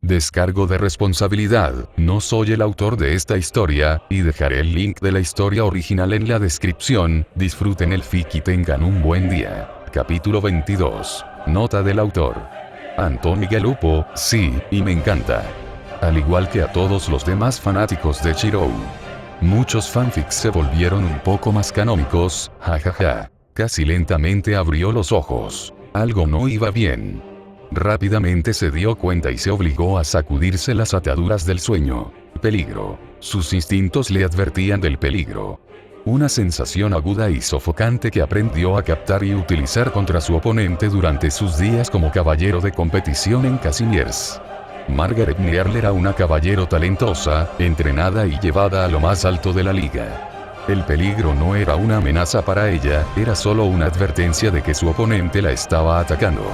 Descargo de responsabilidad, no soy el autor de esta historia, y dejaré el link de la historia original en la descripción. Disfruten el fic y tengan un buen día. Capítulo 22. Nota del autor. Anton Miguel Lupo, sí, y me encanta. Al igual que a todos los demás fanáticos de Chihiro. Muchos fanfics se volvieron un poco más canónicos, jajaja. Casi lentamente abrió los ojos. Algo no iba bien. Rápidamente se dio cuenta y se obligó a sacudirse las ataduras del sueño. Peligro. Sus instintos le advertían del peligro. Una sensación aguda y sofocante que aprendió a captar y utilizar contra su oponente durante sus días como caballero de competición en Casimiers. Margaret Nearl era una caballero talentosa, entrenada y llevada a lo más alto de la liga. El peligro no era una amenaza para ella, era solo una advertencia de que su oponente la estaba atacando.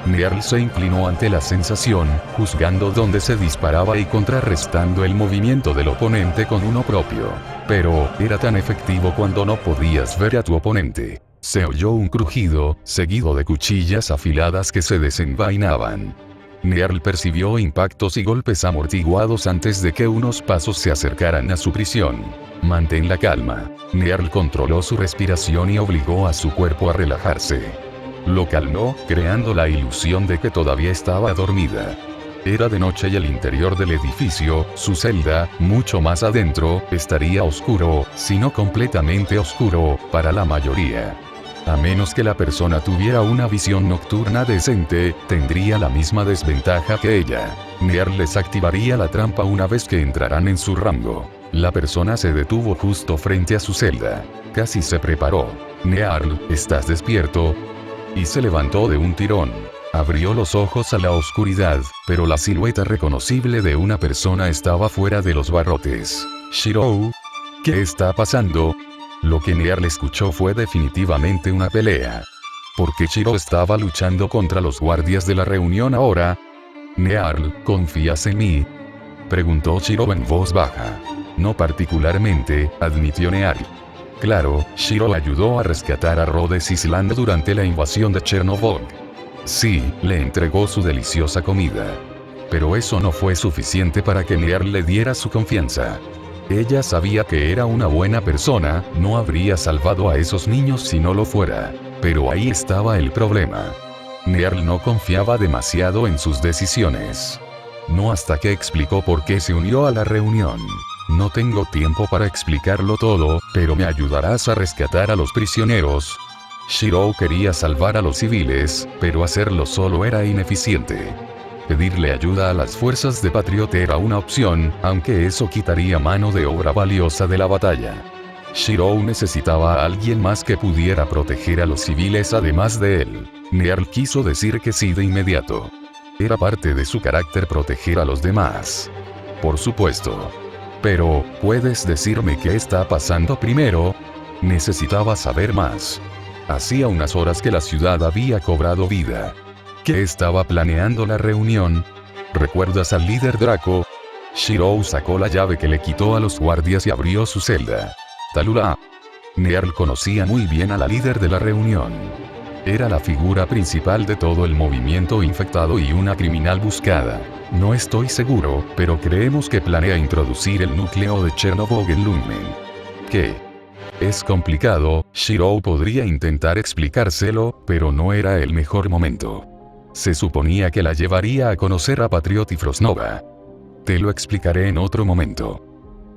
Nearl se inclinó ante la sensación, juzgando dónde se disparaba y contrarrestando el movimiento del oponente con uno propio. Pero, era tan efectivo cuando no podías ver a tu oponente. Se oyó un crujido, seguido de cuchillas afiladas que se desenvainaban. Nearl percibió impactos y golpes amortiguados antes de que unos pasos se acercaran a su prisión. Mantén la calma. Nearl controló su respiración y obligó a su cuerpo a relajarse. Lo calmó, creando la ilusión de que todavía estaba dormida. Era de noche y el interior del edificio, su celda, mucho más adentro, estaría oscuro, si no completamente oscuro, para la mayoría. A menos que la persona tuviera una visión nocturna decente, tendría la misma desventaja que ella. Nearl les activaría la trampa una vez que entraran en su rango. La persona se detuvo justo frente a su celda. Casi se preparó. Nearl, ¿estás despierto? Y se levantó de un tirón. Abrió los ojos a la oscuridad, pero la silueta reconocible de una persona estaba fuera de los barrotes. Chihiro. ¿Qué está pasando? Lo que Nearl escuchó fue definitivamente una pelea. ¿Por qué Chihiro estaba luchando contra los guardias de la reunión ahora? Nearl, ¿confías en mí?, preguntó Chihiro en voz baja. No particularmente, admitió Nearl. Claro, Chihiro ayudó a rescatar a Rhodes Island durante la invasión de Chernobyl. Sí, le entregó su deliciosa comida. Pero eso no fue suficiente para que Nearl le diera su confianza. Ella sabía que era una buena persona, no habría salvado a esos niños si no lo fuera. Pero ahí estaba el problema. Nearl no confiaba demasiado en sus decisiones. No hasta que explicó por qué se unió a la reunión. No tengo tiempo para explicarlo todo, pero me ayudarás a rescatar a los prisioneros. Chihiro quería salvar a los civiles, pero hacerlo solo era ineficiente. Pedirle ayuda a las fuerzas de Patriot era una opción, aunque eso quitaría mano de obra valiosa de la batalla. Chihiro necesitaba a alguien más que pudiera proteger a los civiles además de él. Nearl quiso decir que sí de inmediato. Era parte de su carácter proteger a los demás. Por supuesto. Pero, ¿puedes decirme qué está pasando primero? Necesitaba saber más. Hacía unas horas que la ciudad había cobrado vida. ¿Qué estaba planeando la reunión? ¿Recuerdas al líder Draco? Chihiro sacó la llave que le quitó a los guardias y abrió su celda. Talula. Nearl conocía muy bien a la líder de la reunión. Era la figura principal de todo el movimiento infectado y una criminal buscada. No estoy seguro, pero creemos que planea introducir el núcleo de Chernobyl en Lunmen. ¿Qué? Es complicado, Chihiro podría intentar explicárselo, pero no era el mejor momento. Se suponía que la llevaría a conocer a Patriot y Frostnova. Te lo explicaré en otro momento.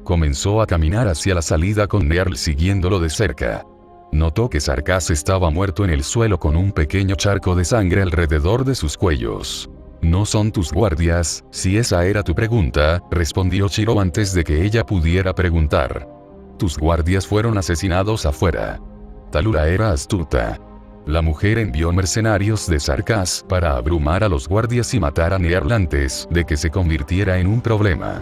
Comenzó a caminar hacia la salida con Nearl siguiéndolo de cerca. Notó que Sarkaz estaba muerto en el suelo con un pequeño charco de sangre alrededor de sus cuellos. No son tus guardias, si esa era tu pregunta, respondió Chihiro antes de que ella pudiera preguntar. Tus guardias fueron asesinados afuera. Talula era astuta. La mujer envió mercenarios de Sarkaz para abrumar a los guardias y matar a Nearl antes de que se convirtiera en un problema.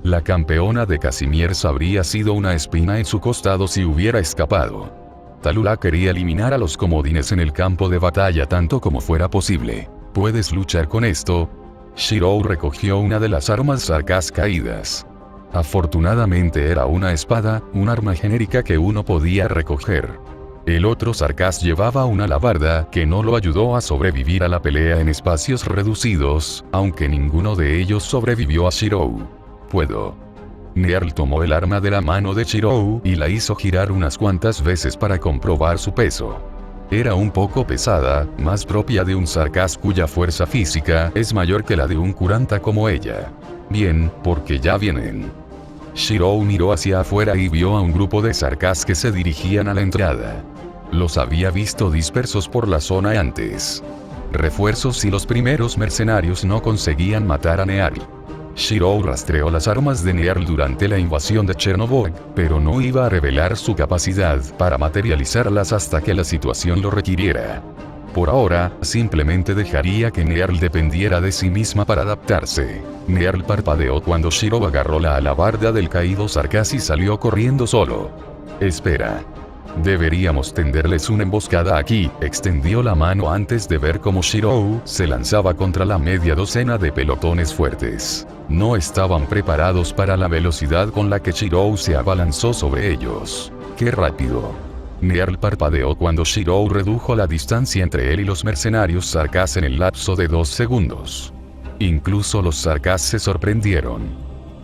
La campeona de Casimiers habría sido una espina en su costado si hubiera escapado. Talula quería eliminar a los comodines en el campo de batalla tanto como fuera posible. ¿Puedes luchar con esto? Chihiro recogió una de las armas Sarkaz caídas. Afortunadamente era una espada, un arma genérica que uno podía recoger. El otro Sarkaz llevaba una alabarda que no lo ayudó a sobrevivir a la pelea en espacios reducidos, aunque ninguno de ellos sobrevivió a Shirou. «Puedo». Nearl tomó el arma de la mano de Shirou y la hizo girar unas cuantas veces para comprobar su peso. Era un poco pesada, más propia de un Sarkaz cuya fuerza física es mayor que la de un Kuranta como ella. Bien, porque ya vienen. Shirou miró hacia afuera y vio a un grupo de Sarkaz que se dirigían a la entrada. Los había visto dispersos por la zona antes. Refuerzos y los primeros mercenarios no conseguían matar a Nearl. Shirou rastreó las armas de Nearl durante la invasión de Chernobyl, pero no iba a revelar su capacidad para materializarlas hasta que la situación lo requiriera. Por ahora, simplemente dejaría que Nearl dependiera de sí misma para adaptarse. Nearl parpadeó cuando Shirou agarró la alabarda del caído Sarkaz y salió corriendo solo. «Espera. Deberíamos tenderles una emboscada aquí», extendió la mano antes de ver cómo Shirou se lanzaba contra la media docena de pelotones fuertes. No estaban preparados para la velocidad con la que Shirou se abalanzó sobre ellos. ¡Qué rápido! Nearl parpadeó cuando Shirou redujo la distancia entre él y los mercenarios Sarkaz en el lapso de 2 segundos. Incluso los Sarkaz se sorprendieron.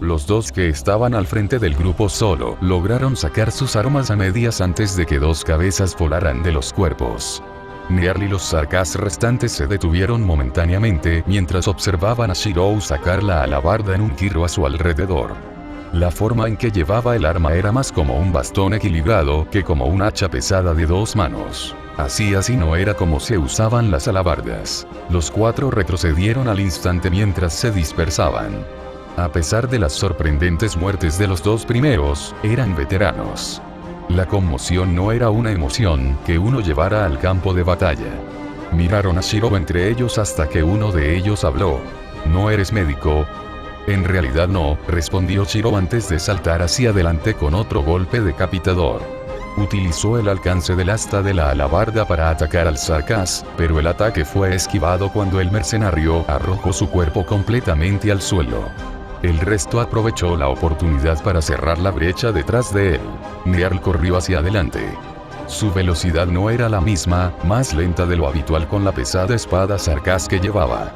Los dos que estaban al frente del grupo solo lograron sacar sus armas a medias antes de que 2 cabezas volaran de los cuerpos. Nearl y los Sarkaz restantes se detuvieron momentáneamente mientras observaban a Shirou sacar la alabarda en un giro a su alrededor. La forma en que llevaba el arma era más como un bastón equilibrado que como un hacha pesada de 2 manos. Así no era como se usaban las alabardas. Los 4 retrocedieron al instante mientras se dispersaban. A pesar de las sorprendentes muertes de los 2 primeros, eran veteranos. La conmoción no era una emoción que uno llevara al campo de batalla. Miraron a Shirou entre ellos hasta que uno de ellos habló. «¿No eres médico?» «En realidad no», respondió Shirou antes de saltar hacia adelante con otro golpe decapitador. Utilizó el alcance del asta de la alabarda para atacar al Sarkaz, pero el ataque fue esquivado cuando el mercenario arrojó su cuerpo completamente al suelo. El resto aprovechó la oportunidad para cerrar la brecha detrás de él. Nearl corrió hacia adelante. Su velocidad no era la misma, más lenta de lo habitual con la pesada espada Sarkaz que llevaba.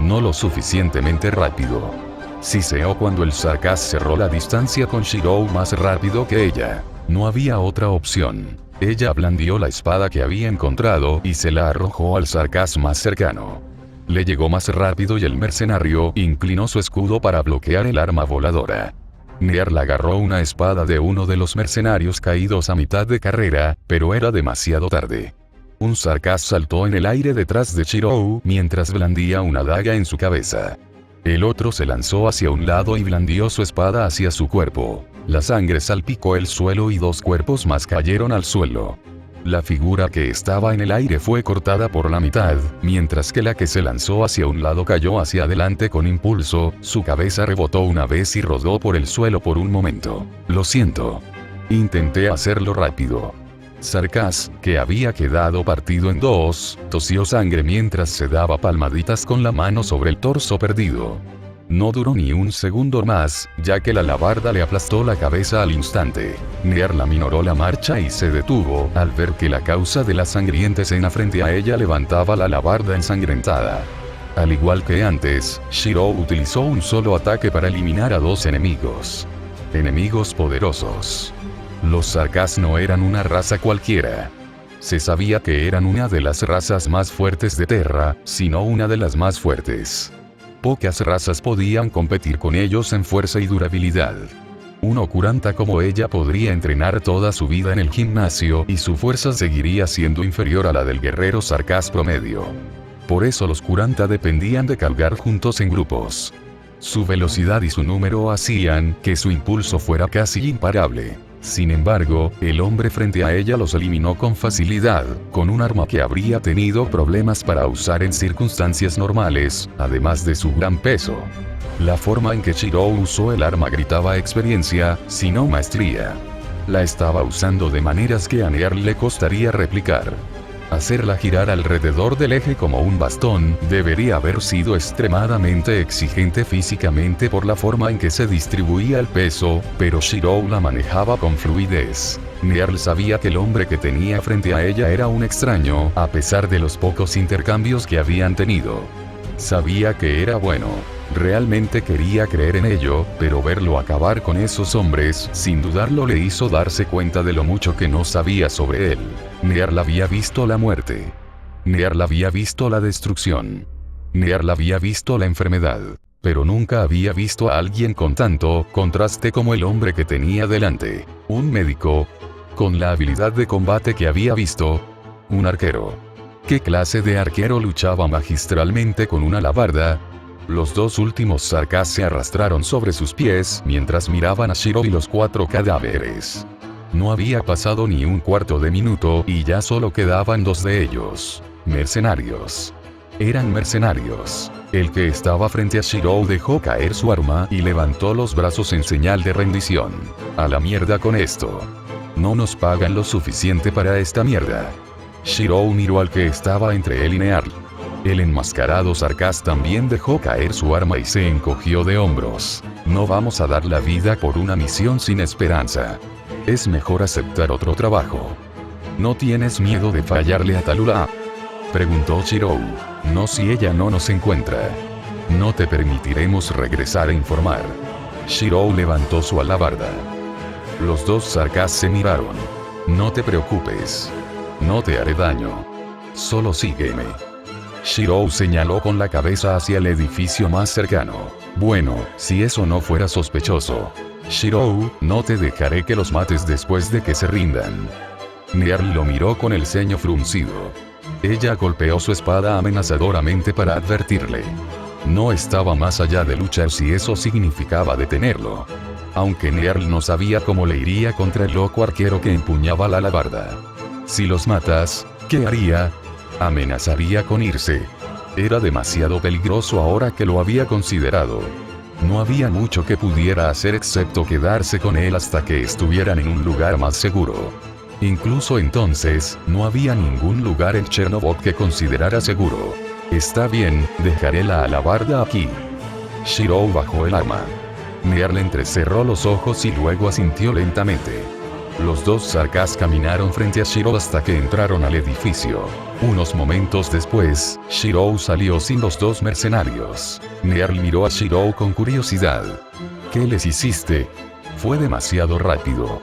No lo suficientemente rápido. Siseó cuando el Sarkaz cerró la distancia con Shirou más rápido que ella. No había otra opción. Ella blandió la espada que había encontrado y se la arrojó al Sarkaz más cercano. Le llegó más rápido y el mercenario inclinó su escudo para bloquear el arma voladora. Nearl agarró una espada de uno de los mercenarios caídos a mitad de carrera, pero era demasiado tarde. Un Sarkaz saltó en el aire detrás de Shirou mientras blandía una daga en su cabeza. El otro se lanzó hacia un lado y blandió su espada hacia su cuerpo. La sangre salpicó el suelo y 2 cuerpos más cayeron al suelo. La figura que estaba en el aire fue cortada por la mitad, mientras que la que se lanzó hacia un lado cayó hacia adelante con impulso, su cabeza rebotó una vez y rodó por el suelo por un momento. «Lo siento. Intenté hacerlo rápido». Sarkaz, que había quedado partido en 2, tosió sangre mientras se daba palmaditas con la mano sobre el torso perdido. No duró ni un segundo más, ya que la alabarda le aplastó la cabeza al instante. Nearl aminoró la marcha y se detuvo al ver que la causa de la sangrienta escena frente a ella levantaba la alabarda ensangrentada. Al igual que antes, Shirou utilizó un solo ataque para eliminar a 2 enemigos. Enemigos poderosos. Los Sarkaz no eran una raza cualquiera. Se sabía que eran una de las razas más fuertes de Terra, sino una de las más fuertes. Pocas razas podían competir con ellos en fuerza y durabilidad. Un Kuranta como ella podría entrenar toda su vida en el gimnasio y su fuerza seguiría siendo inferior a la del guerrero Sarkaz promedio. Por eso los Kuranta dependían de cargar juntos en grupos. Su velocidad y su número hacían que su impulso fuera casi imparable. Sin embargo, el hombre frente a ella los eliminó con facilidad, con un arma que habría tenido problemas para usar en circunstancias normales, además de su gran peso. La forma en que Shirou usó el arma gritaba experiencia, si no maestría. La estaba usando de maneras que a Nearl le costaría replicar. Hacerla girar alrededor del eje como un bastón debería haber sido extremadamente exigente físicamente por la forma en que se distribuía el peso, pero Shirou la manejaba con fluidez. Nearl sabía que el hombre que tenía frente a ella era un extraño, a pesar de los pocos intercambios que habían tenido. Sabía que era bueno. Realmente quería creer en ello, pero verlo acabar con esos hombres, sin dudarlo le hizo darse cuenta de lo mucho que no sabía sobre él. Nearl había visto la muerte. Nearl había visto la destrucción. Nearl había visto la enfermedad. Pero nunca había visto a alguien con tanto contraste como el hombre que tenía delante. Un médico. Con la habilidad de combate que había visto. Un arquero. ¿Qué clase de arquero luchaba magistralmente con una alabarda? Los dos últimos Sarkaz se arrastraron sobre sus pies mientras miraban a Shirou y los 4 cadáveres. No había pasado ni un cuarto de minuto y ya solo quedaban 2 de ellos. Mercenarios. Eran mercenarios. El que estaba frente a Shirou dejó caer su arma y levantó los brazos en señal de rendición. A la mierda con esto. No nos pagan lo suficiente para esta mierda. Shirou miró al que estaba entre él y Nearl. El enmascarado Sarkaz también dejó caer su arma y se encogió de hombros. No vamos a dar la vida por una misión sin esperanza. Es mejor aceptar otro trabajo. ¿No tienes miedo de fallarle a Tallulah?, preguntó Shirou. No, si ella no nos encuentra. No te permitiremos regresar a informar. Shirou levantó su alabarda. Los dos Sarkaz se miraron. No te preocupes. No te haré daño. Solo sígueme. Shirou señaló con la cabeza hacia el edificio más cercano. Bueno, si eso no fuera sospechoso. Shirou, no te dejaré que los mates después de que se rindan. Nearl lo miró con el ceño fruncido. Ella golpeó su espada amenazadoramente para advertirle. No estaba más allá de luchar si eso significaba detenerlo. Aunque Nearl no sabía cómo le iría contra el loco arquero que empuñaba la alabarda. Si los matas, ¿qué haría? Amenazaría con irse. Era demasiado peligroso ahora que lo había considerado. No había mucho que pudiera hacer excepto quedarse con él hasta que estuvieran en un lugar más seguro. Incluso entonces, no había ningún lugar en Chernobog que considerara seguro. Está bien, dejaré la alabarda aquí. Shirou bajó el arma. Nearl entrecerró los ojos y luego asintió lentamente. Los dos Sarkaz caminaron frente a Shirou hasta que entraron al edificio. Unos momentos después, Shirou salió sin los 2 mercenarios. Nearl miró a Shirou con curiosidad. ¿Qué les hiciste? Fue demasiado rápido.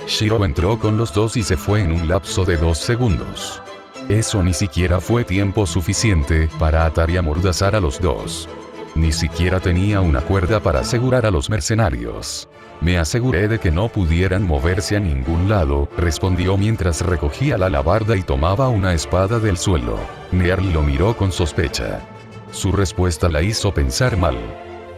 Shirou entró con los 2 y se fue en un lapso de 2 segundos. Eso ni siquiera fue tiempo suficiente para atar y amordazar a los 2. Ni siquiera tenía una cuerda para asegurar a los mercenarios. Me aseguré de que no pudieran moverse a ningún lado, respondió mientras recogía la alabarda y tomaba una espada del suelo. Nearl lo miró con sospecha. Su respuesta la hizo pensar mal.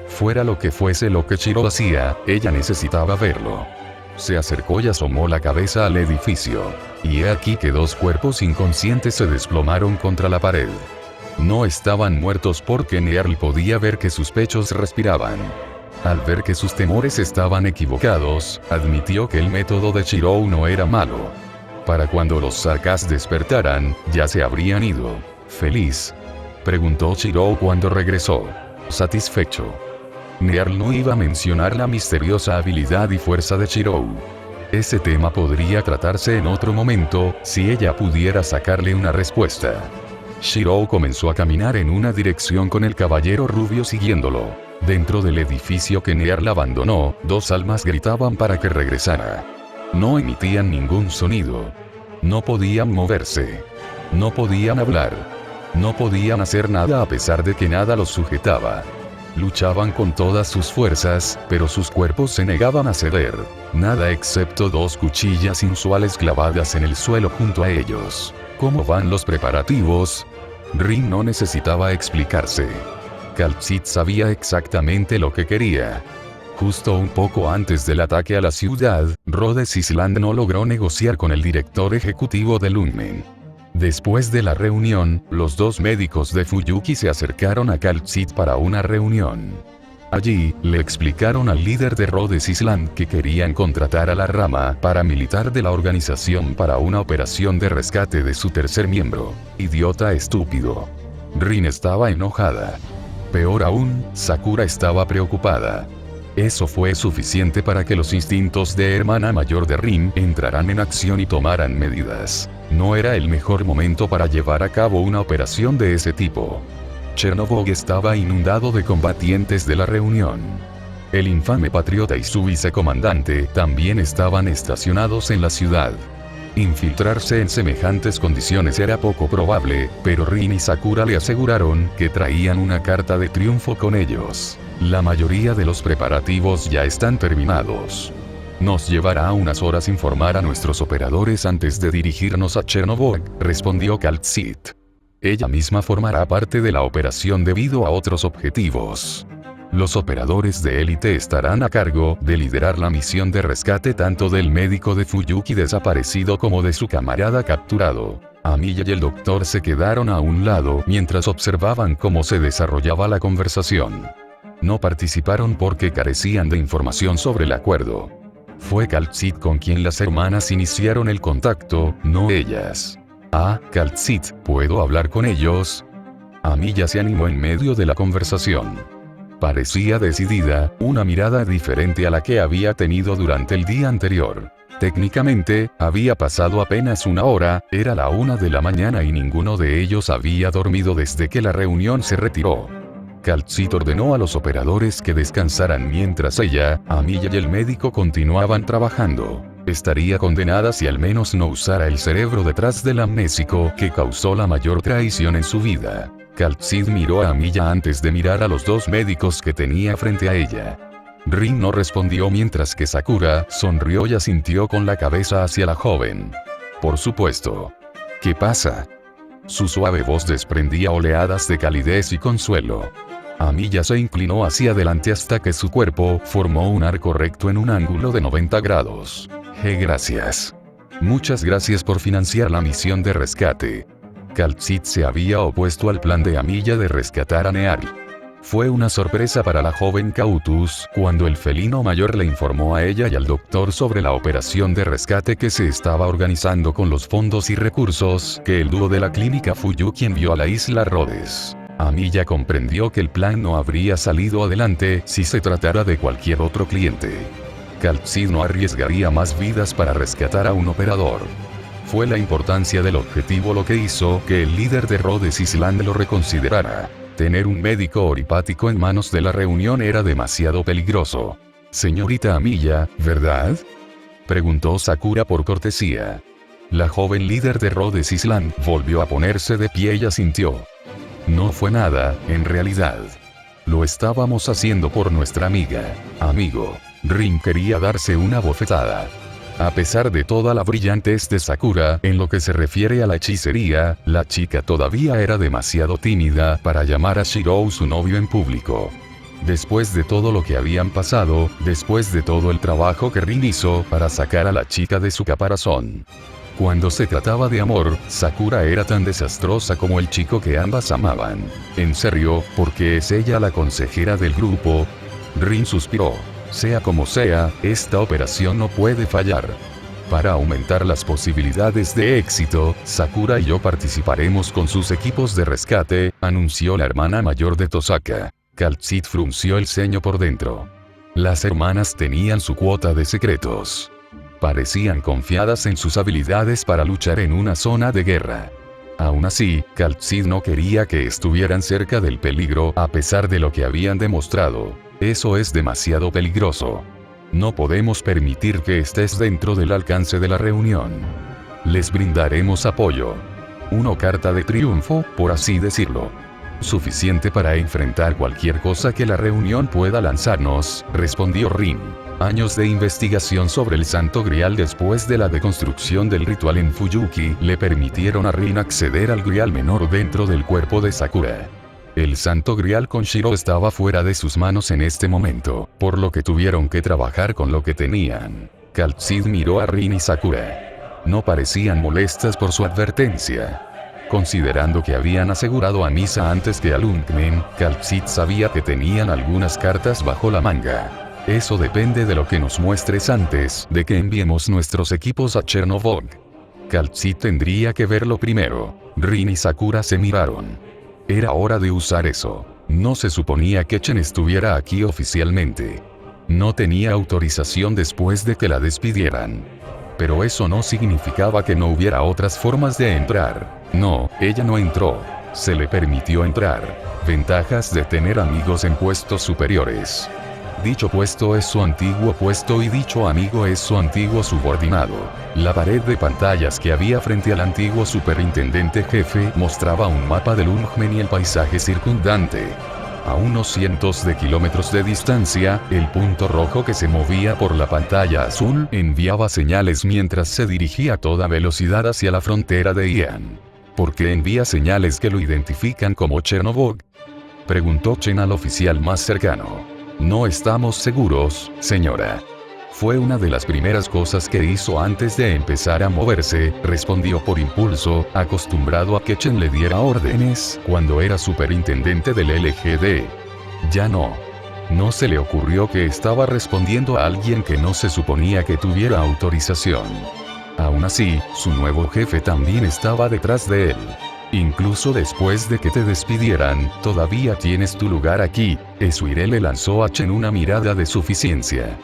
Fuera lo que fuese lo que Shirou hacía, ella necesitaba verlo. Se acercó y asomó la cabeza al edificio. Y he aquí que 2 cuerpos inconscientes se desplomaron contra la pared. No estaban muertos porque Nearl podía ver que sus pechos respiraban. Al ver que sus temores estaban equivocados, admitió que el método de Shirou no era malo. Para cuando los Sarkaz despertaran, ya se habrían ido. ¿Feliz?, preguntó Shirou cuando regresó. Satisfecho. Nearl no iba a mencionar la misteriosa habilidad y fuerza de Shirou. Ese tema podría tratarse en otro momento, si ella pudiera sacarle una respuesta. Shirou comenzó a caminar en una dirección con el caballero rubio siguiéndolo. Dentro del edificio que Nearl abandonó, 2 almas gritaban para que regresara. No emitían ningún sonido. No podían moverse. No podían hablar. No podían hacer nada a pesar de que nada los sujetaba. Luchaban con todas sus fuerzas, pero sus cuerpos se negaban a ceder. Nada excepto 2 cuchillas inusuales clavadas en el suelo junto a ellos. ¿Cómo van los preparativos? Rin no necesitaba explicarse. Kal'tsit sabía exactamente lo que quería. Justo un poco antes del ataque a la ciudad, Rhodes Island no logró negociar con el director ejecutivo de Lunmen. Después de la reunión, los 2 médicos de Fuyuki se acercaron a Kal'tsit para una reunión. Allí, le explicaron al líder de Rhodes Island que querían contratar a la rama paramilitar de la organización para una operación de rescate de su tercer miembro. Idiota estúpido. Rin estaba enojada. Peor aún, Sakura estaba preocupada. Eso fue suficiente para que los instintos de hermana mayor de Rin entraran en acción y tomaran medidas. No era el mejor momento para llevar a cabo una operación de ese tipo. Chernobyl estaba inundado de combatientes de la reunión. El infame patriota y su vicecomandante también estaban estacionados en la ciudad. Infiltrarse en semejantes condiciones era poco probable, pero Rin y Sakura le aseguraron que traían una carta de triunfo con ellos. La mayoría de los preparativos ya están terminados. Nos llevará unas horas informar a nuestros operadores antes de dirigirnos a Chernobyl, respondió Kal'tsit. Ella misma formará parte de la operación debido a otros objetivos. Los operadores de élite estarán a cargo de liderar la misión de rescate tanto del médico de Fuyuki desaparecido como de su camarada capturado. Amiya y el doctor se quedaron a un lado mientras observaban cómo se desarrollaba la conversación. No participaron porque carecían de información sobre el acuerdo. Fue Kal'tsit con quien las hermanas iniciaron el contacto, no ellas. Ah, Kal'tsit, ¿puedo hablar con ellos? Amiya se animó en medio de la conversación. Parecía decidida, una mirada diferente a la que había tenido durante el día anterior. Técnicamente, había pasado apenas una hora, era la 1 de la mañana y ninguno de ellos había dormido desde que la reunión se retiró. Kal'tsit ordenó a los operadores que descansaran mientras ella, Amiya y el médico continuaban trabajando. Estaría condenada si al menos no usara el cerebro detrás del amnésico que causó la mayor traición en su vida. Kal'tsit miró a Amiya antes de mirar a los dos médicos que tenía frente a ella. Rin no respondió mientras que Sakura sonrió y asintió con la cabeza hacia la joven. Por supuesto. ¿Qué pasa? Su suave voz desprendía oleadas de calidez y consuelo. Amiya se inclinó hacia adelante hasta que su cuerpo formó un arco recto en un ángulo de 90 grados. Gracias. Muchas gracias por financiar la misión de rescate. Kal'tsit se había opuesto al plan de Amiya de rescatar a Near. Fue una sorpresa para la joven Kautus cuando el felino mayor le informó a ella y al doctor sobre la operación de rescate que se estaba organizando con los fondos y recursos que el dúo de la clínica Fuyuki envió a la isla Rhodes. Amiya comprendió que el plan no habría salido adelante si se tratara de cualquier otro cliente. Kal'tsit no arriesgaría más vidas para rescatar a un operador. Fue la importancia del objetivo lo que hizo que el líder de Rhodes Island lo reconsiderara. Tener un médico oripático en manos de la reunión era demasiado peligroso. Señorita Amiya, ¿verdad? Preguntó Sakura por cortesía. La joven líder de Rhodes Island volvió a ponerse de pie y asintió. No fue nada, en realidad. Lo estábamos haciendo por nuestra amiga. Amigo. Rin quería darse una bofetada. A pesar de toda la brillantez de Sakura en lo que se refiere a la hechicería, la chica todavía era demasiado tímida para llamar a Shirou su novio en público. Después de todo lo que habían pasado, después de todo el trabajo que Rin hizo para sacar a la chica de su caparazón. Cuando se trataba de amor, Sakura era tan desastrosa como el chico que ambas amaban. En serio, porque es ella la consejera del grupo. Rin suspiró. Sea como sea, esta operación no puede fallar. Para aumentar las posibilidades de éxito, Sakura y yo participaremos con sus equipos de rescate, anunció la hermana mayor de Tosaka. Kal'tsit frunció el ceño por dentro. Las hermanas tenían su cuota de secretos. Parecían confiadas en sus habilidades para luchar en una zona de guerra. Aún así, Kal'tsit no quería que estuvieran cerca del peligro a pesar de lo que habían demostrado. Eso es demasiado peligroso. No podemos permitir que estés dentro del alcance de la reunión. Les brindaremos apoyo. Una carta de triunfo, por así decirlo. Suficiente para enfrentar cualquier cosa que la reunión pueda lanzarnos, respondió Rin. Años de investigación sobre el Santo Grial después de la deconstrucción del ritual en Fuyuki le permitieron a Rin acceder al Grial menor dentro del cuerpo de Sakura. El Santo Grial con Shiro estaba fuera de sus manos en este momento, por lo que tuvieron que trabajar con lo que tenían. Kal'tsit miró a Rin y Sakura. No parecían molestas por su advertencia. Considerando que habían asegurado a Misa antes que a Lundgren, Kalpsit sabía que tenían algunas cartas bajo la manga. Eso depende de lo que nos muestres antes de que enviemos nuestros equipos a Chernovog. Kalpsit tendría que verlo primero. Rin y Sakura se miraron. Era hora de usar eso. No se suponía que Chen estuviera aquí oficialmente. No tenía autorización después de que la despidieran. Pero eso no significaba que no hubiera otras formas de entrar. No, ella no entró. Se le permitió entrar. Ventajas de tener amigos en puestos superiores. Dicho puesto es su antiguo puesto y dicho amigo es su antiguo subordinado. La pared de pantallas que había frente al antiguo superintendente jefe mostraba un mapa de Lundgren y el paisaje circundante. A unos cientos de kilómetros de distancia, el punto rojo que se movía por la pantalla azul enviaba señales mientras se dirigía a toda velocidad hacia la frontera de Ian. ¿Por qué envía señales que lo identifican como Chernovog?, preguntó Chen al oficial más cercano. No estamos seguros, señora. Fue una de las primeras cosas que hizo antes de empezar a moverse, respondió por impulso, acostumbrado a que Chen le diera órdenes cuando era superintendente del LGD. Ya no. No se le ocurrió que estaba respondiendo a alguien que no se suponía que tuviera autorización. Aún así, su nuevo jefe también estaba detrás de él. Incluso después de que te despidieran, todavía tienes tu lugar aquí. Esuire le lanzó a Chen una mirada de suficiencia.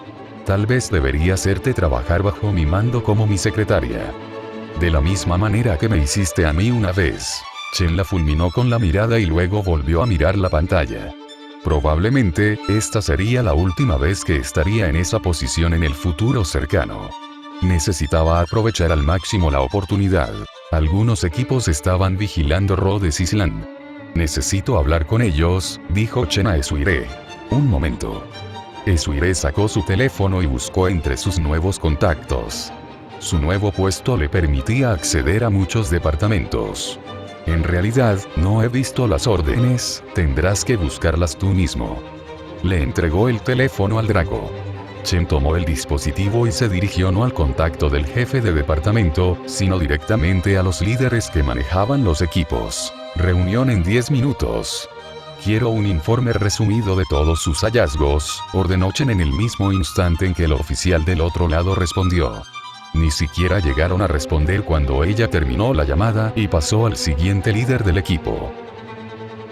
Tal vez debería hacerte trabajar bajo mi mando como mi secretaria. De la misma manera que me hiciste a mí una vez. Chen la fulminó con la mirada y luego volvió a mirar la pantalla. Probablemente, esta sería la última vez que estaría en esa posición en el futuro cercano. Necesitaba aprovechar al máximo la oportunidad. Algunos equipos estaban vigilando Rhodes Island. Necesito hablar con ellos, dijo Chen a Esuire. Un momento. Esuire sacó su teléfono y buscó entre sus nuevos contactos. Su nuevo puesto le permitía acceder a muchos departamentos. En realidad, no he visto las órdenes, tendrás que buscarlas tú mismo. Le entregó el teléfono al Draco. Chen tomó el dispositivo y se dirigió no al contacto del jefe de departamento, sino directamente a los líderes que manejaban los equipos. Reunión en 10 minutos. Quiero un informe resumido de todos sus hallazgos, ordenó Chen en el mismo instante en que el oficial del otro lado respondió. Ni siquiera llegaron a responder cuando ella terminó la llamada y pasó al siguiente líder del equipo.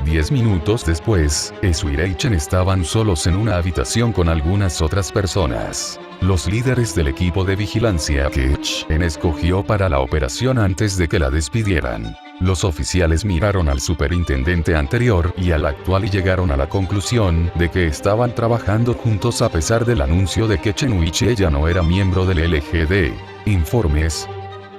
10 minutos después, Esuire y Chen estaban solos en una habitación con algunas otras personas. Los líderes del equipo de vigilancia que Chen escogió para la operación antes de que la despidieran. Los oficiales miraron al superintendente anterior y al actual y llegaron a la conclusión de que estaban trabajando juntos a pesar del anuncio de que Chen Uichi ya no era miembro del LGD. ¿Informes?,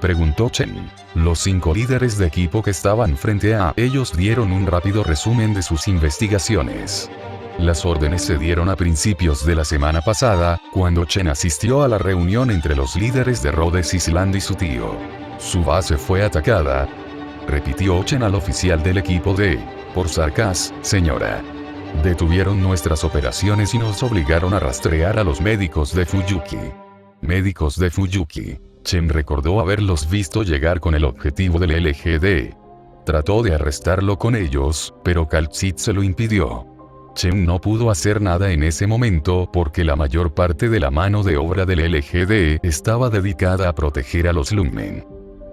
preguntó Chen. Los 5 líderes de equipo que estaban frente a ellos dieron un rápido resumen de sus investigaciones. Las órdenes se dieron a principios de la semana pasada, cuando Chen asistió a la reunión entre los líderes de Rhodes Island y su tío. Su base fue atacada, repitió Chen al oficial del equipo por Sarkaz, señora. Detuvieron nuestras operaciones y nos obligaron a rastrear a los médicos de Fuyuki. Médicos de Fuyuki. Chen recordó haberlos visto llegar con el objetivo del LGD. Trató de arrestarlo con ellos, pero Kalpsit se lo impidió. Chen no pudo hacer nada en ese momento porque la mayor parte de la mano de obra del LGD estaba dedicada a proteger a los Lundgren.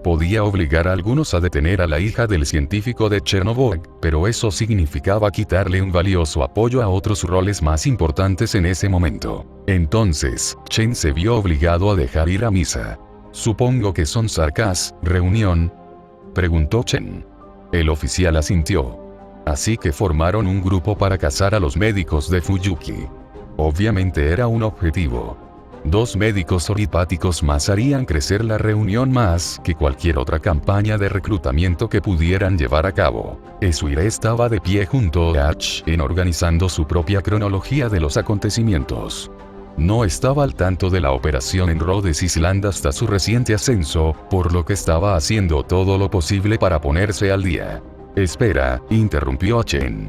Podía obligar a algunos a detener a la hija del científico de Chernovog, pero eso significaba quitarle un valioso apoyo a otros roles más importantes en ese momento. Entonces, Chen se vio obligado a dejar ir a Misa. Supongo que son Sarkaz, reunión, preguntó Chen. El oficial asintió. Así que formaron un grupo para cazar a los médicos de Fuyuki. Obviamente era un objetivo. 2 médicos oripáticos más harían crecer la reunión más que cualquier otra campaña de reclutamiento que pudieran llevar a cabo. Esuire estaba de pie junto a Chen organizando su propia cronología de los acontecimientos. No estaba al tanto de la operación en Rhodes Island hasta su reciente ascenso, por lo que estaba haciendo todo lo posible para ponerse al día. Espera, interrumpió a Chen.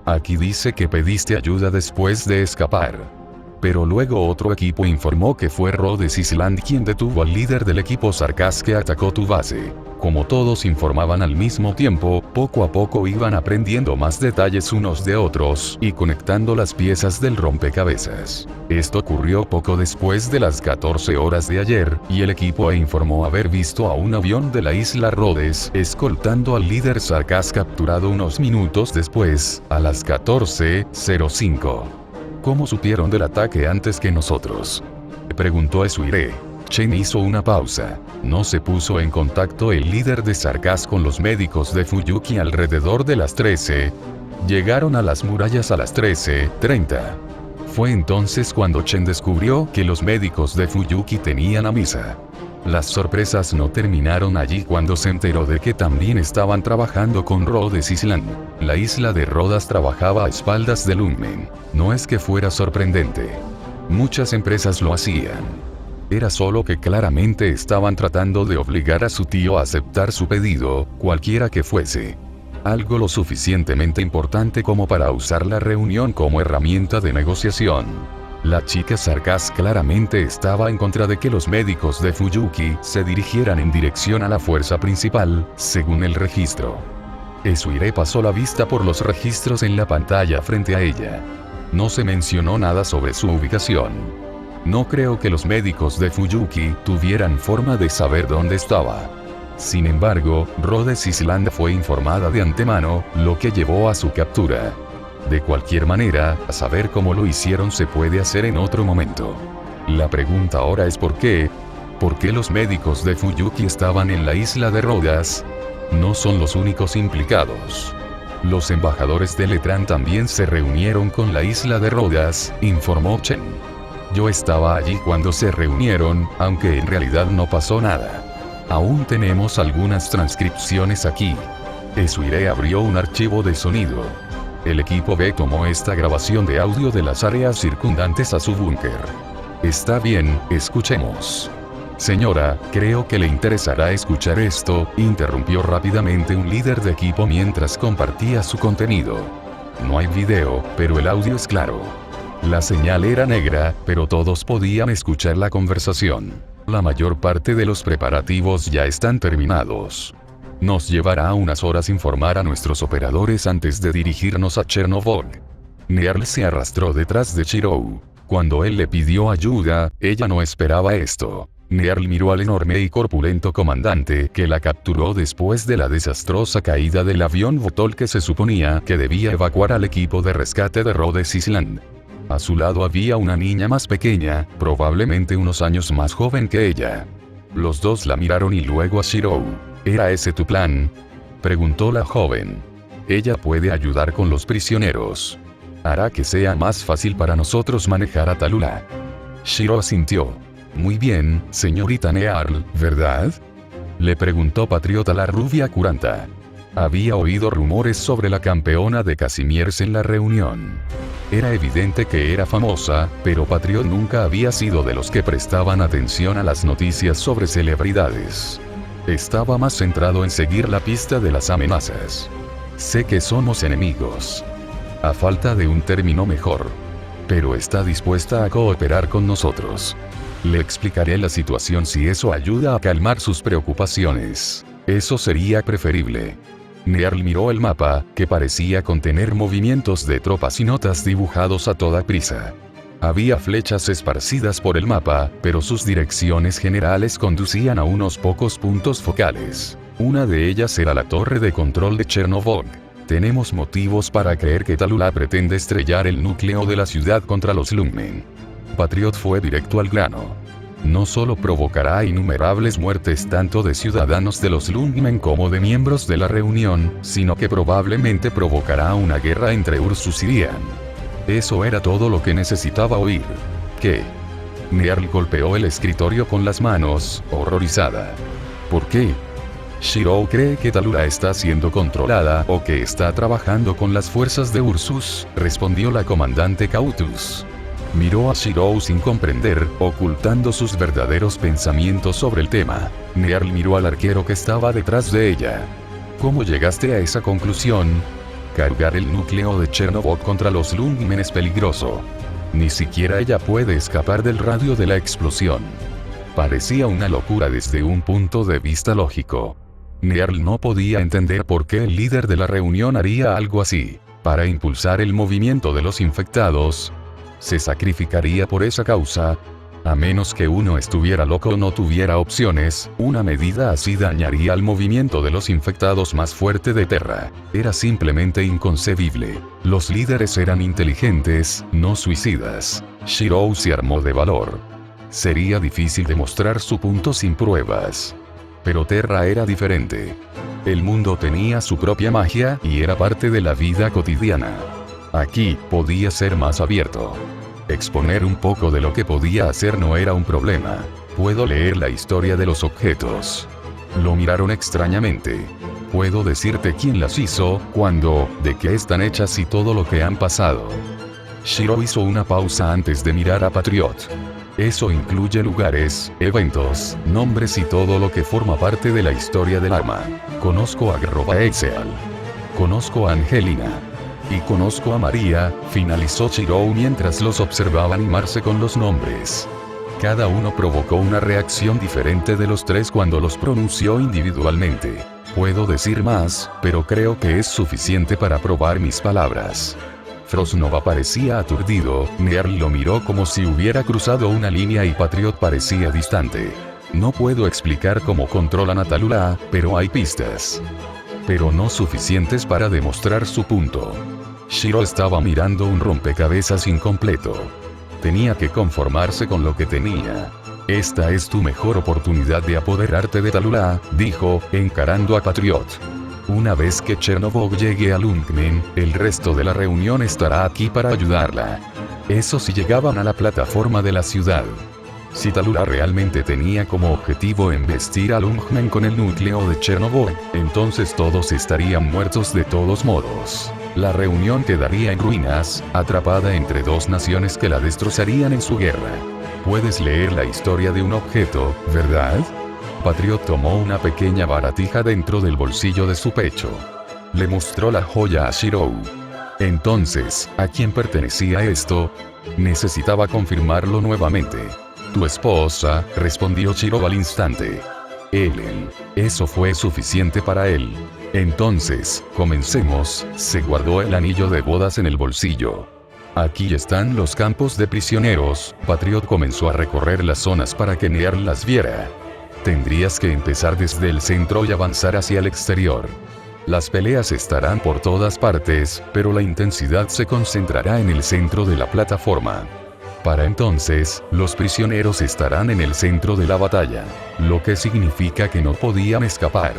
Aquí dice que pediste ayuda después de escapar. pero luego otro equipo informó que fue Rhodes Island quien detuvo al líder del equipo Sarkaz que atacó tu base. Como todos informaban al mismo tiempo, poco a poco iban aprendiendo más detalles unos de otros y conectando las piezas del rompecabezas. Esto ocurrió poco después de las 14 horas de ayer, y el equipo informó haber visto a un avión de la isla Rhodes escoltando al líder Sarkaz capturado unos minutos después, a las 14:05. ¿Cómo supieron del ataque antes que nosotros?, preguntó Esuire. Chen hizo una pausa. No se puso en contacto el líder de Sarkaz con los médicos de Fuyuki alrededor de las 13. Llegaron a las murallas a las 13:30. Fue entonces cuando Chen descubrió que los médicos de Fuyuki tenían a misa. Las sorpresas no terminaron allí cuando se enteró de que también estaban trabajando con Rhodes Island. La isla de Rodas trabajaba a espaldas de Lunmen. No es que fuera sorprendente. Muchas empresas lo hacían. Era solo que claramente estaban tratando de obligar a su tío a aceptar su pedido, cualquiera que fuese. Algo lo suficientemente importante como para usar la reunión como herramienta de negociación. La chica Sarkaz claramente estaba en contra de que los médicos de Fuyuki se dirigieran en dirección a la fuerza principal, según el registro. Esuire pasó la vista por los registros en la pantalla frente a ella. No se mencionó nada sobre su ubicación. No creo que los médicos de Fuyuki tuvieran forma de saber dónde estaba. Sin embargo, Rhodes Island fue informada de antemano, lo que llevó a su captura. De cualquier manera, a saber cómo lo hicieron se puede hacer en otro momento. La pregunta ahora es ¿por qué? ¿Por qué los médicos de Fuyuki estaban en la isla de Rodas? No son los únicos implicados. Los embajadores de Letran también se reunieron con la isla de Rodas, informó Chen. Yo estaba allí cuando se reunieron, aunque en realidad no pasó nada. Aún tenemos algunas transcripciones aquí. Esuire abrió un archivo de sonido. El equipo B tomó esta grabación de audio de las áreas circundantes a su búnker. Está bien, escuchemos. Señora, creo que le interesará escuchar esto, interrumpió rápidamente un líder de equipo mientras compartía su contenido. No hay video, pero el audio es claro. La señal era negra, pero todos podían escuchar la conversación. La mayor parte de los preparativos ya están terminados. Nos llevará unas horas informar a nuestros operadores antes de dirigirnos a Chernobyl. Nearl se arrastró detrás de Shirou. Cuando él le pidió ayuda, ella no esperaba esto. Nearl miró al enorme y corpulento comandante que la capturó después de la desastrosa caída del avión Votol que se suponía que debía evacuar al equipo de rescate de Rhodes Island. A su lado había una niña más pequeña, probablemente unos años más joven que ella. Los dos la miraron y luego a Shirou. ¿Era ese tu plan?, preguntó la joven. Ella puede ayudar con los prisioneros. Hará que sea más fácil para nosotros manejar a Tallulah. Shirou asintió. Muy bien, señorita Nearl, ¿verdad?, le preguntó Patriota la rubia curanta. Había oído rumores sobre la campeona de Casimiers en la reunión. Era evidente que era famosa, pero Patriot nunca había sido de los que prestaban atención a las noticias sobre celebridades. Estaba más centrado en seguir la pista de las amenazas. Sé que somos enemigos. A falta de un término mejor. Pero está dispuesta a cooperar con nosotros. Le explicaré la situación si eso ayuda a calmar sus preocupaciones. Eso sería preferible. Nearl miró el mapa, que parecía contener movimientos de tropas y notas dibujados a toda prisa. Había flechas esparcidas por el mapa, pero sus direcciones generales conducían a unos pocos puntos focales. Una de ellas era la torre de control de Chernobyl. Tenemos motivos para creer que Tallulah pretende estrellar el núcleo de la ciudad contra los Lunmen. Patriot fue directo al grano. No solo provocará innumerables muertes tanto de ciudadanos de los Lunmen como de miembros de la reunión, sino que probablemente provocará una guerra entre Ursus y Dian. Eso era todo lo que necesitaba oír. ¿Qué? Nearl golpeó el escritorio con las manos, horrorizada. ¿Por qué? Shirou cree que Tallulah está siendo controlada o que está trabajando con las fuerzas de Ursus, respondió la comandante Cautus. Miró a Shirou sin comprender, ocultando sus verdaderos pensamientos sobre el tema. Nearl miró al arquero que estaba detrás de ella. ¿Cómo llegaste a esa conclusión? Cargar el núcleo de Chernobyl contra los Lunmen es peligroso. Ni siquiera ella puede escapar del radio de la explosión. Parecía una locura desde un punto de vista lógico. Nearl no podía entender por qué el líder de la reunión haría algo así. Para impulsar el movimiento de los infectados, ¿se sacrificaría por esa causa? A menos que uno estuviera loco o no tuviera opciones, una medida así dañaría al movimiento de los infectados más fuerte de Terra. Era simplemente inconcebible. Los líderes eran inteligentes, no suicidas. Shirou se armó de valor. Sería difícil demostrar su punto sin pruebas. Pero Terra era diferente. El mundo tenía su propia magia y era parte de la vida cotidiana. Aquí, podía ser más abierto. Exponer un poco de lo que podía hacer no era un problema. Puedo leer la historia de los objetos. Lo miraron extrañamente. Puedo decirte quién las hizo, cuándo, de qué están hechas y todo lo que han pasado. Shiro hizo una pausa antes de mirar a Patriot. Eso incluye lugares, eventos, nombres y todo lo que forma parte de la historia del arma. Conozco a Grobaexeal. Conozco a Angelina. Y conozco a María, finalizó Shirou mientras los observaba animarse con los nombres. Cada uno provocó una reacción diferente de los tres cuando los pronunció individualmente. Puedo decir más, pero creo que es suficiente para probar mis palabras. Frostnova parecía aturdido, Nearl lo miró como si hubiera cruzado una línea y Patriot parecía distante. No puedo explicar cómo controlan a Talula, pero hay pistas. Pero no suficientes para demostrar su punto. Shiro estaba mirando un rompecabezas incompleto. Tenía que conformarse con lo que tenía. Esta es tu mejor oportunidad de apoderarte de Talula, dijo, encarando a Patriot. Una vez que Chernobog llegue a Lungmen, el resto de la reunión estará aquí para ayudarla. Eso si llegaban a la plataforma de la ciudad. Si Talula realmente tenía como objetivo embestir a Lungmen con el núcleo de Chernobog, entonces todos estarían muertos de todos modos. La reunión quedaría en ruinas, atrapada entre dos naciones que la destrozarían en su guerra. Puedes leer la historia de un objeto, ¿verdad? Patriot tomó una pequeña baratija dentro del bolsillo de su pecho. Le mostró la joya a Shirou. Entonces, ¿a quién pertenecía esto? Necesitaba confirmarlo nuevamente. Tu esposa, respondió Shirou al instante. Ellen. Eso fue suficiente para él. Entonces, comencemos, se guardó el anillo de bodas en el bolsillo. Aquí están los campos de prisioneros, Patriot comenzó a recorrer las zonas para que Nearl las viera. Tendrías que empezar desde el centro y avanzar hacia el exterior. Las peleas estarán por todas partes, pero la intensidad se concentrará en el centro de la plataforma. Para entonces, los prisioneros estarán en el centro de la batalla, lo que significa que no podían escapar.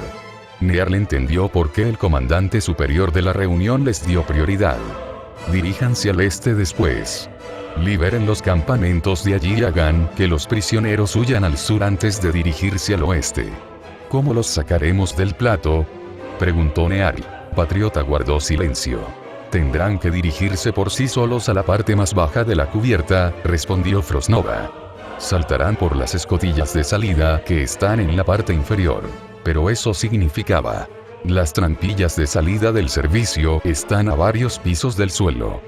Nearl entendió por qué el comandante superior de la reunión les dio prioridad. Diríjanse al este después. Liberen los campamentos de allí y hagan que los prisioneros huyan al sur antes de dirigirse al oeste. ¿Cómo los sacaremos del plato?, preguntó Nearl. Patriota guardó silencio. Tendrán que dirigirse por sí solos a la parte más baja de la cubierta, respondió Frostnova. Saltarán por las escotillas de salida que están en la parte inferior. Pero eso significaba: las trampillas de salida del servicio están a varios pisos del suelo.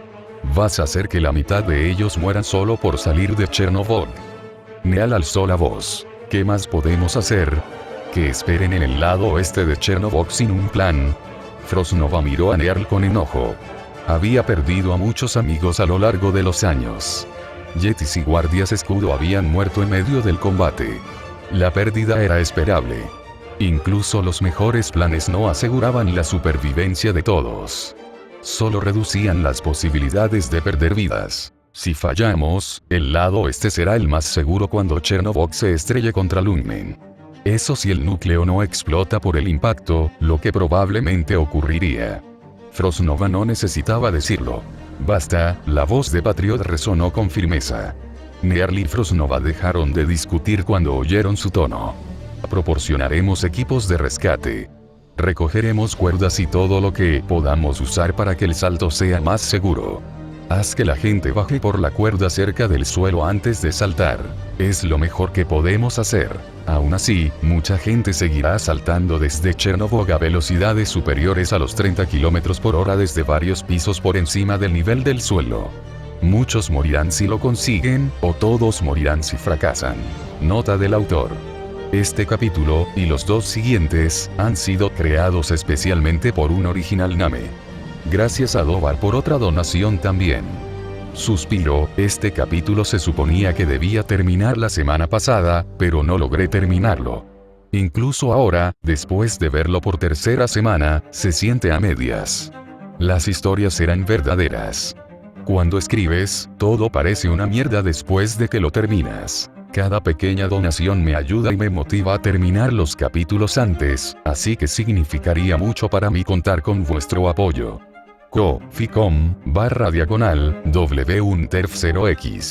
Vas a hacer que la mitad de ellos mueran solo por salir de Chernobog. Nearl alzó la voz. ¿Qué más podemos hacer? Que esperen en el lado oeste de Chernobog sin un plan. Frostnova miró a Nearl con enojo. Había perdido a muchos amigos a lo largo de los años. Yetis y guardias escudo habían muerto en medio del combate. La pérdida era esperable. Incluso los mejores planes no aseguraban la supervivencia de todos. Solo reducían las posibilidades de perder vidas. Si fallamos, el lado oeste será el más seguro cuando Chernobog se estrelle contra Lungmen. Eso si el núcleo no explota por el impacto, lo que probablemente ocurriría. Frostnova no necesitaba decirlo. Basta, la voz de Patriot resonó con firmeza. Nearl y Frostnova dejaron de discutir cuando oyeron su tono. Proporcionaremos equipos de rescate. Recogeremos cuerdas y todo lo que podamos usar para que el salto sea más seguro. Haz que la gente baje por la cuerda cerca del suelo antes de saltar. Es lo mejor que podemos hacer. Aún así, mucha gente seguirá saltando desde Chernobog a velocidades superiores a los 30 km/h desde varios pisos por encima del nivel del suelo. Muchos morirán si lo consiguen, o todos morirán si fracasan. Nota del autor. Este capítulo, y los dos siguientes, han sido creados especialmente por un original Name. Gracias a Dobar por otra donación también. Suspiro, este capítulo se suponía que debía terminar la semana pasada, pero no logré terminarlo. Incluso ahora, después de verlo por tercera semana, se siente a medias. Las historias eran verdaderas. Cuando escribes, todo parece una mierda después de que lo terminas. Cada pequeña donación me ayuda y me motiva a terminar los capítulos antes, así que significaría mucho para mí contar con vuestro apoyo. ko-fi.com/w-unterf0x